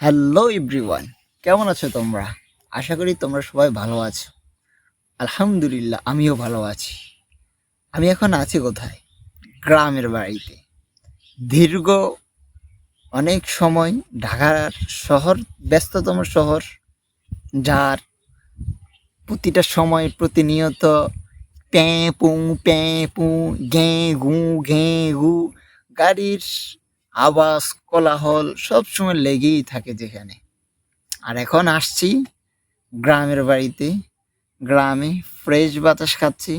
Hello everyone, কেমন আছো তোমরা? আশা করি তোমরা সবাই ভালো আছো। আলহামদুলিল্লাহ, আমিও ভালো আছি। আমি এখন আছি কোথায়? গ্রামের বাড়িতে। দীর্ঘ অনেক সময় ঢাকার শহর, ব্যস্ততম শহর, যার প্রতিটা সময় প্রতিনিয়ত প্যাঁ পু গেঁ গু ঘেঁ গু গাড়ির আওয়াজ, কোলাহল সবসময় লেগেই থাকে যেখানে। আর এখন আসছি গ্রামের বাড়িতে। গ্রামে ফ্রেশ বাতাস খাচ্ছি।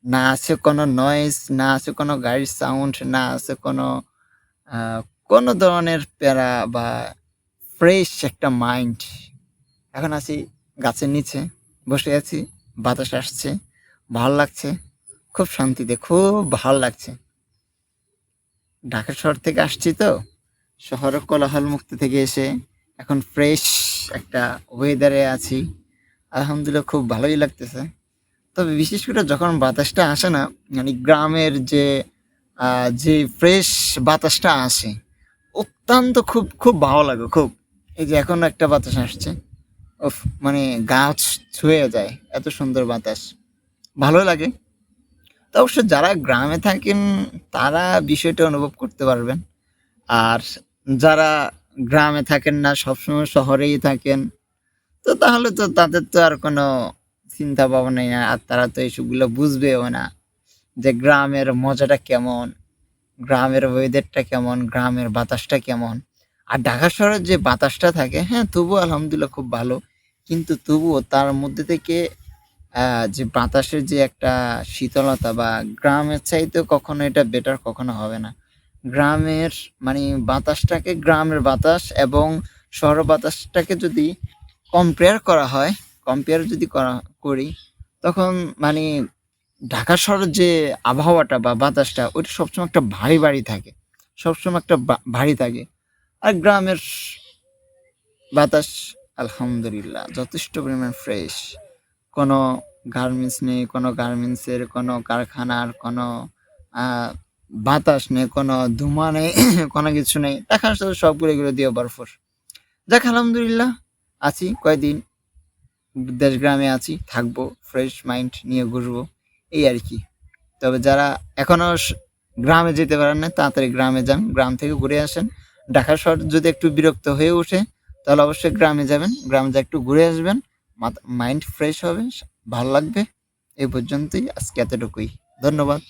না আছে কোনো নয়েজ, না আছে কোনো গাড়ির সাউন্ড, না আছে আ কোনো ধরনের প্যারা বা ফ্রেশ একটা মাইন্ড। এখন আছি গাছের নিচে, বসে আছি, বাতাস আসছে, ভাল লাগছে। খুব শান্তিতে, খুব ভাল লাগছে। ঢাকা শহর থেকে আসছি তো, শহরের কোলাহলমুক্ত থেকে এসে এখন ফ্রেশ একটা ওয়েদারে আছি। আলহামদুলিল্লাহ খুব ভালোই লাগতেছে। তবে বিশেষ করে যখন বাতাসটা আসে না, মানে গ্রামের যে ফ্রেশ বাতাসটা আসে, অত্যন্ত খুব খুব ভালো লাগে খুব। এই যে এখন একটা বাতাস আসছে, উফ, মানে গাছ ছুঁয়ে যায়, এত সুন্দর বাতাস, ভালো লাগে। তো অবশ্য যারা গ্রামে থাকেন তারা বিষয়টা অনুভব করতে পারবেন। আর যারা গ্রামে থাকেন না, সবসময় শহরেই থাকেন, তো তাহলে তো তাদের তো আর কোনো চিন্তা ভাবনাই না, আর তারা তো এইসবগুলো বুঝবেও না যে গ্রামের মজাটা কেমন, গ্রামের ওয়েদারটা কেমন, গ্রামের বাতাসটা কেমন। আর ঢাকা শহরের যে বাতাসটা থাকে, হ্যাঁ, তবুও আলহামদুলিল্লাহ খুব ভালো। কিন্তু তবুও তার মধ্যে থেকে যে বাতাসের যে একটা শীতলতা, বা গ্রামের চাইতেও কখনো এটা বেটার কখনো হবে না। গ্রামের মানে বাতাসটাকে, গ্রামের বাতাস এবং শহরের বাতাসটাকে যদি কম্পেয়ার করা হয়, কম্পেয়ার যদি করি, তখন মানে ঢাকা শহরের যে আবহাওয়াটা বা বাতাসটা, ওইটা সবসময় একটা ভারী ভারী থাকে, সবসময় একটা ভারী থাকে। আর গ্রামের বাতাস আলহামদুলিল্লাহ যথেষ্ট পরিমাণ ফ্রেশ। কোনো গার্মেন্টস নেই, কোনো গার্মেন্টসের কোনো কারখানার কোনো আহ, বাতাস নেই, কোনো ধোঁয়া নেই কোনো কিছু নেই। ঢাকা শহর সবগুলো এগুলো দিয়ে ভরপুর। যাক আলহামদুলিল্লাহ, আছি কয়দিন, দেশ গ্রামে আছি, থাকবো, ফ্রেশ মাইন্ড নিয়ে ঘুরবো, এই আর কি। তবে যারা এখনো গ্রামে যেতে পারেন না, তাড়াতাড়ি গ্রামে যান, গ্রাম থেকে ঘুরে আসেন। ঢাকা শহর যদি একটু বিরক্ত হয়ে ওঠে, তাহলে অবশ্যই গ্রামে যাবেন, গ্রামে যা একটু ঘুরে আসবেন, মাইন্ড ফ্রেশ হবে, ভালো লাগবে। এই পর্যন্তই, আজকে এতটুকুই। ধন্যবাদ।